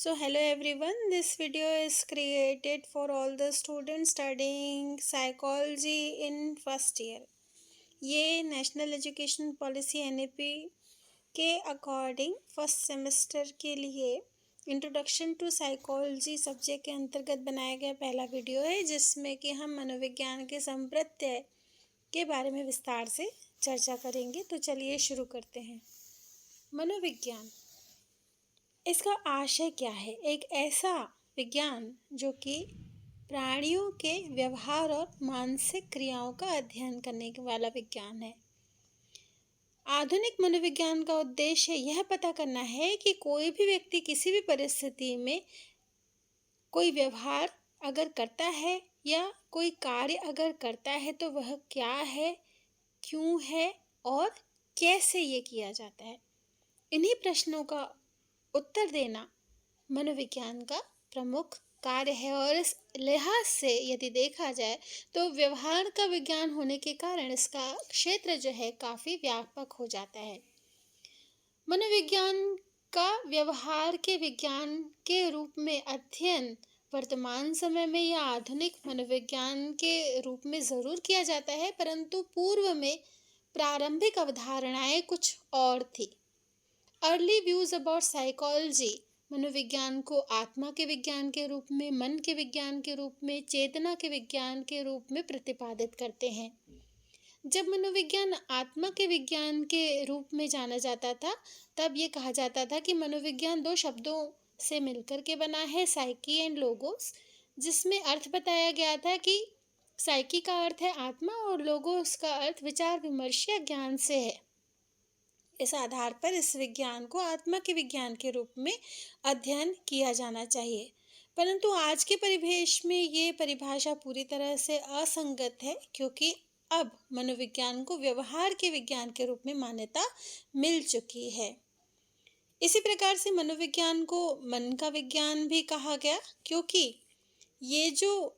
So hello everyone, this video is created for all the students studying psychology in first year. ये national education policy NEP के according first semester के लिए introduction to psychology subject के अंतर्गत बनाया गया पहला वीडियो है, जिसमें कि हम मनोविज्ञान के संप्रत्यय के बारे में विस्तार से चर्चा करेंगे। तो चलिए शुरू करते हैं। मनोविज्ञान, इसका आशय क्या है? एक ऐसा विज्ञान जो कि प्राणियों के व्यवहार और मानसिक क्रियाओं का अध्ययन करने वाला विज्ञान है। आधुनिक मनोविज्ञान का उद्देश्य यह पता करना है कि कोई भी व्यक्ति किसी भी परिस्थिति में कोई व्यवहार अगर करता है या कोई कार्य अगर करता है तो वह क्या है, क्यों है और कैसे ये किया जाता है। इन्हीं प्रश्नों का उत्तर देना मनोविज्ञान का प्रमुख कार्य है और इस लिहाज से यदि देखा जाए तो व्यवहार का विज्ञान होने के कारण इसका क्षेत्र जो है काफ़ी व्यापक हो जाता है। मनोविज्ञान का व्यवहार के विज्ञान के रूप में अध्ययन वर्तमान समय में या आधुनिक मनोविज्ञान के रूप में ज़रूर किया जाता है, परंतु पूर्व में प्रारंभिक अवधारणाएं कुछ और थी। अर्ली व्यूज अबाउट साइकोलॉजी मनोविज्ञान को आत्मा के विज्ञान के रूप में, मन के विज्ञान के रूप में, चेतना के विज्ञान के रूप में प्रतिपादित करते हैं। जब मनोविज्ञान आत्मा के विज्ञान के रूप में जाना जाता था, तब ये कहा जाता था कि मनोविज्ञान दो शब्दों से मिलकर के बना है, साइकी एंड लोगोस, जिसमें अर्थ बताया गया था कि साइकी का अर्थ है आत्मा और लोगोस का अर्थ विचार विमर्श या ज्ञान से है। इस आधार पर इस विज्ञान को आत्मा के विज्ञान के रूप में अध्ययन किया जाना चाहिए, परंतु आज के परिवेश में ये परिभाषा पूरी तरह से असंगत है, क्योंकि अब मनोविज्ञान को व्यवहार के विज्ञान के रूप में मान्यता मिल चुकी है। इसी प्रकार से मनोविज्ञान को मन का विज्ञान भी कहा गया, क्योंकि ये जो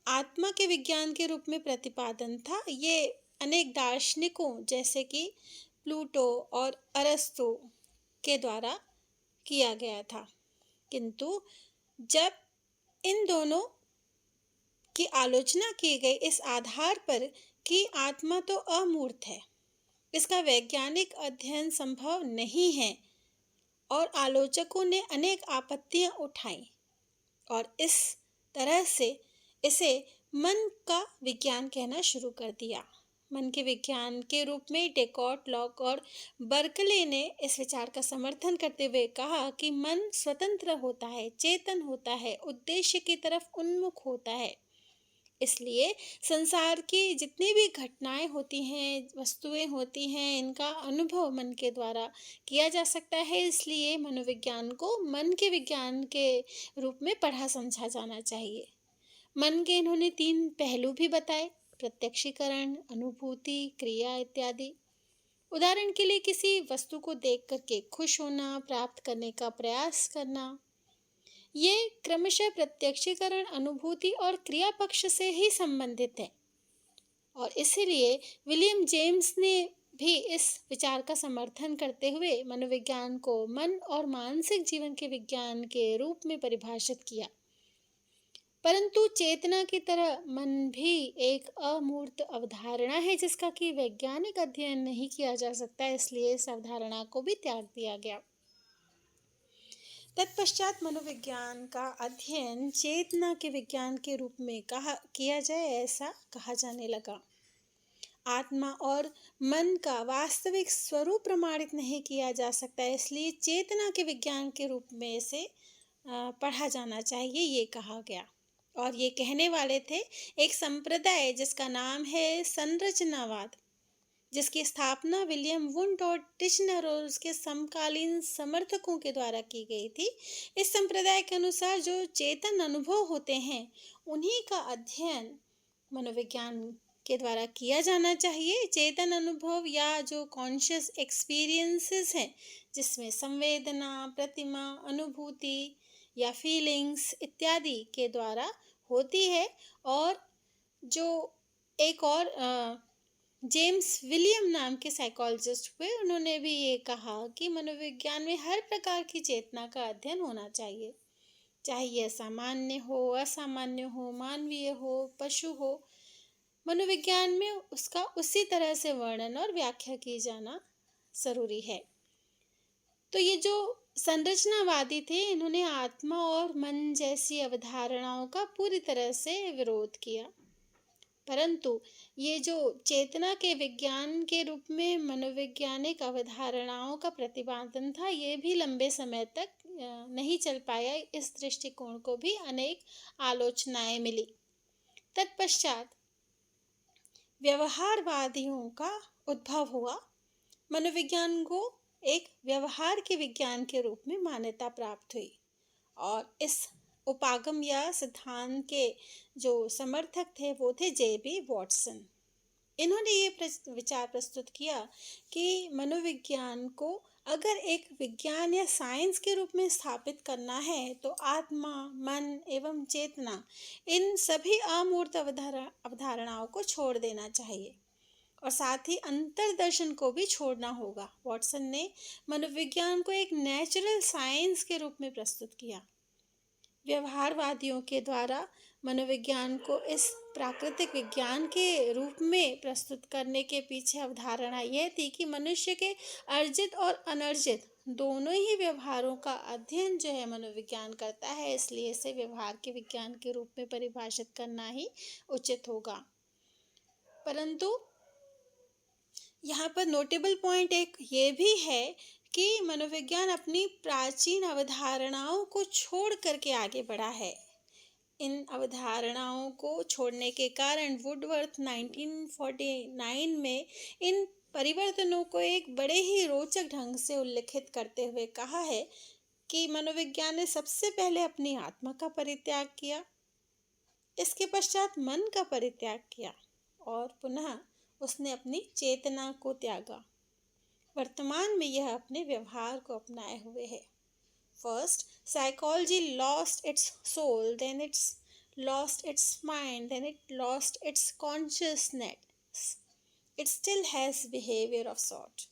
आत्मा के विज्ञान के रूप में प्रतिपादन था, ये अनेक दार्शनिकों जैसे कि प्लूटो और अरस्तु के द्वारा किया गया था। किंतु जब इन दोनों की आलोचना की गई इस आधार पर कि आत्मा तो अमूर्त है, इसका वैज्ञानिक अध्ययन संभव नहीं है, और आलोचकों ने अनेक आपत्तियां उठाई और इस तरह से इसे मन का विज्ञान कहना शुरू कर दिया। मन के विज्ञान के रूप में डेकार्ट, लॉक और बर्कले ने इस विचार का समर्थन करते हुए कहा कि मन स्वतंत्र होता है, चेतन होता है, उद्देश्य की तरफ उन्मुख होता है। इसलिए संसार की जितनी भी घटनाएं होती हैं, वस्तुएं होती हैं, इनका अनुभव मन के द्वारा किया जा सकता है। इसलिए मनोविज्ञान को मन के विज्ञान के रूप में पढ़ा समझा जाना चाहिए। मन के इन्होंने 3 पहलू भी बताए: प्रत्यक्षीकरण, अनुभूति, क्रिया इत्यादि। उदाहरण के लिए किसी वस्तु को देख करके खुश होना, प्राप्त करने का प्रयास करना, ये क्रमशः प्रत्यक्षीकरण, अनुभूति और क्रिया पक्ष से ही संबंधित है। और इसीलिए विलियम जेम्स ने भी इस विचार का समर्थन करते हुए मनोविज्ञान को मन और मानसिक जीवन के विज्ञान के रूप में परिभाषित किया। परंतु चेतना की तरह मन भी एक अमूर्त अवधारणा है, जिसका कि वैज्ञानिक अध्ययन नहीं किया जा सकता, इसलिए इस अवधारणा को भी त्याग दिया गया। तत्पश्चात मनोविज्ञान का अध्ययन चेतना के विज्ञान के रूप में किया जाए, ऐसा कहा जाने लगा। आत्मा और मन का वास्तविक स्वरूप प्रमाणित नहीं किया जा सकता, इसलिए चेतना के विज्ञान के रूप में इसे पढ़ा जाना चाहिए, ये कहा गया। और ये कहने वाले थे एक संप्रदाय जिसका नाम है संरचनावाद, जिसकी स्थापना विलियम वुंट और टिचनर और उसके समकालीन समर्थकों के द्वारा की गई थी। इस संप्रदाय के अनुसार जो चेतन अनुभव होते हैं, उन्हीं का अध्ययन मनोविज्ञान के द्वारा किया जाना चाहिए। चेतन अनुभव या जो कॉन्शियस एक्सपीरियंसेस हैं, जिसमें संवेदना, प्रतिमा, अनुभूति या फीलिंग्स इत्यादि के द्वारा होती है। और जो एक और जेम्स विलियम नाम के साइकोलॉजिस्ट हुए, उन्होंने भी ये कहा कि मनोविज्ञान में हर प्रकार की चेतना का अध्ययन होना चाहिए। चाहे यह सामान्य हो, असामान्य हो, मानवीय हो, पशु हो। मनोविज्ञान में उसका उसी तरह से वर्णन और व्याख्या की जाना ज़रूरी है। तो ये जो संरचनावादी थे, इन्होंने आत्मा और मन जैसी अवधारणाओं का पूरी तरह से विरोध किया। परंतु ये जो चेतना के विज्ञान के रूप में मनोवैज्ञानिक अवधारणाओं का प्रतिपादन था, ये भी लंबे समय तक नहीं चल पाया। इस दृष्टिकोण को भी अनेक आलोचनाएं मिली। तत्पश्चात व्यवहारवादियों का उद्भव हुआ। मनोविज्ञान को एक व्यवहार के विज्ञान के रूप में मान्यता प्राप्त हुई और इस उपागम या सिद्धांत के जो समर्थक थे वो थे जे.बी. वॉटसन। इन्होंने ये विचार प्रस्तुत किया कि मनोविज्ञान को अगर एक विज्ञान या साइंस के रूप में स्थापित करना है तो आत्मा, मन एवं चेतना, इन सभी अमूर्त अवधारणाओं को छोड़ देना चाहिए और साथ ही अंतर्दर्शन को भी छोड़ना होगा। वॉटसन ने मनोविज्ञान को एक नेचुरल साइंस के रूप में प्रस्तुत किया। व्यवहारवादियों के द्वारा मनोविज्ञान को इस प्राकृतिक विज्ञान के रूप में प्रस्तुत करने के पीछे अवधारणा यह थी कि मनुष्य के अर्जित और अनर्जित दोनों ही व्यवहारों का अध्ययन जो है मनोविज्ञान करता है, इसलिए इसे व्यवहार के विज्ञान के रूप में परिभाषित करना ही उचित होगा। परंतु यहाँ पर नोटेबल पॉइंट एक ये भी है कि मनोविज्ञान अपनी प्राचीन अवधारणाओं को छोड़ करके आगे बढ़ा है। इन अवधारणाओं को छोड़ने के कारण वुडवर्थ 1949 में इन परिवर्तनों को एक बड़े ही रोचक ढंग से उल्लेखित करते हुए कहा है कि मनोविज्ञान ने सबसे पहले अपनी आत्मा का परित्याग किया, इसके पश्चात मन का परित्याग किया और पुनः उसने अपनी चेतना को त्यागा। वर्तमान में यह अपने व्यवहार को अपनाए हुए है। First, psychology lost its soul, then it's lost its mind, then it lost its consciousness. It still has behavior of sort.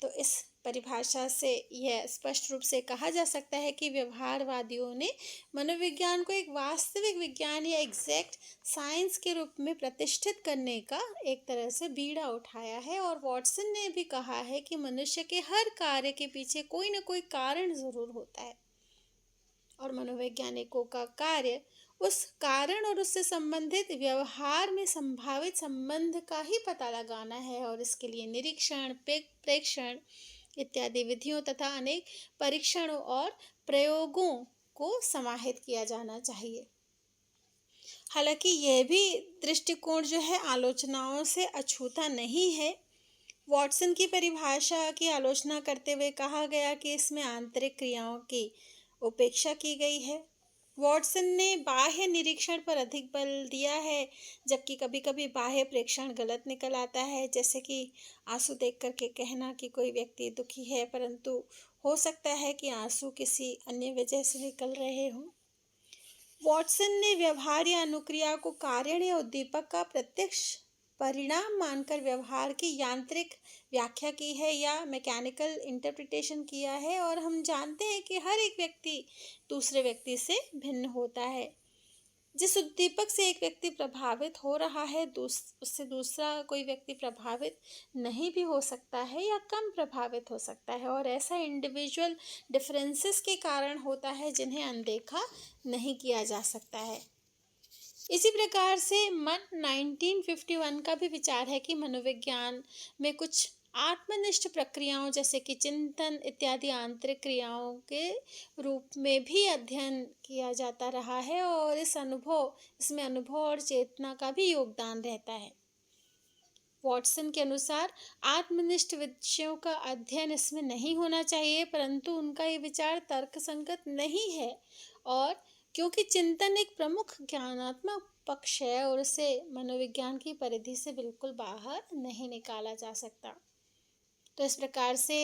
तो इस परिभाषा से यह स्पष्ट रूप से कहा जा सकता है कि व्यवहारवादियों ने मनोविज्ञान को एक वास्तविक विज्ञान या एग्जैक्ट साइंस के रूप में प्रतिष्ठित करने का एक तरह से बीड़ा उठाया है। और वॉटसन ने भी कहा है कि मनुष्य के हर कार्य के पीछे कोई न कोई कारण ज़रूर होता है और मनोवैज्ञानिकों का कार्य उस कारण और उससे संबंधित व्यवहार में संभावित संबंध का ही पता लगाना है और इसके लिए निरीक्षण, प्रेक्षण इत्यादि विधियों तथा अनेक परीक्षणों और प्रयोगों को समाहित किया जाना चाहिए। हालांकि यह भी दृष्टिकोण जो है आलोचनाओं से अछूता नहीं है। वॉटसन की परिभाषा की आलोचना करते हुए कहा गया कि इसमें आंतरिक क्रियाओं की उपेक्षा की गई है। वॉटसन ने बाह्य निरीक्षण पर अधिक बल दिया है, जबकि कभी कभी बाह्य प्रेक्षण गलत निकल आता है, जैसे कि आंसू देख करके कहना कि कोई व्यक्ति दुखी है, परंतु हो सकता है कि आंसू किसी अन्य वजह से निकल रहे हों। वॉटसन ने व्यवहार या अनुक्रिया को कारण या उद्दीपक का प्रत्यक्ष परिणाम मानकर व्यवहार की यांत्रिक व्याख्या की है या मैकेनिकल इंटरप्रिटेशन किया है। और हम जानते हैं कि हर एक व्यक्ति दूसरे व्यक्ति से भिन्न होता है। जिस उद्दीपक से एक व्यक्ति प्रभावित हो रहा है उससे दूसरा कोई व्यक्ति प्रभावित नहीं भी हो सकता है या कम प्रभावित हो सकता है, और ऐसा इंडिविजुअल डिफरेंसेस के कारण होता है जिन्हें अनदेखा नहीं किया जा सकता है। इसी प्रकार से मन 1951 का भी विचार है कि मनोविज्ञान में कुछ आत्मनिष्ठ प्रक्रियाओं जैसे कि चिंतन इत्यादि आंतरिक क्रियाओं के रूप में भी अध्ययन किया जाता रहा है और इसमें अनुभव और चेतना का भी योगदान रहता है। वॉटसन के अनुसार आत्मनिष्ठ विषयों का अध्ययन इसमें नहीं होना चाहिए, परंतु उनका ये विचार तर्कसंगत नहीं है और क्योंकि चिंतन एक प्रमुख ज्ञानात्मक पक्ष है और उसे मनोविज्ञान की परिधि से बिल्कुल बाहर नहीं निकाला जा सकता। तो इस प्रकार से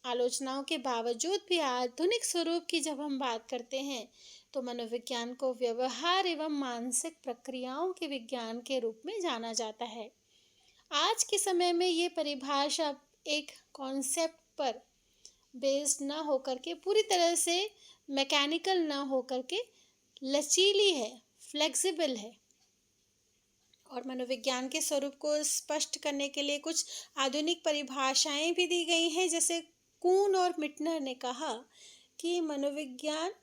आलोचनाओं के बावजूद भी आधुनिक स्वरूप की जब हम बात करते हैं तो मनोविज्ञान को व्यवहार एवं मानसिक प्रक्रियाओं के विज्ञान के रूप में जाना जाता है। आज के समय में ये परिभाषा एक कॉन्सेप्ट पर बेस्ड ना होकर के पूरी तरह से मैकेनिकल ना हो करके लचीली है, फ्लेक्सिबल है। और मनोविज्ञान के स्वरूप को स्पष्ट करने के लिए कुछ आधुनिक परिभाषाएं भी दी गई हैं। जैसे कून और मिटनर ने कहा कि मनोविज्ञान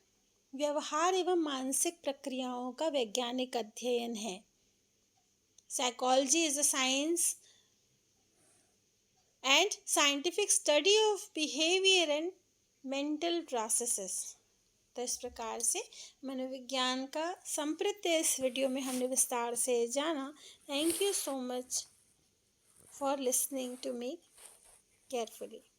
व्यवहार एवं मानसिक प्रक्रियाओं का वैज्ञानिक अध्ययन है। Psychology is a science and scientific study of behaviour and mental processes. तो इस प्रकार से मनोविज्ञान का संप्रत्य इस वीडियो में हमने विस्तार से जाना। Thank you so much for listening to me carefully.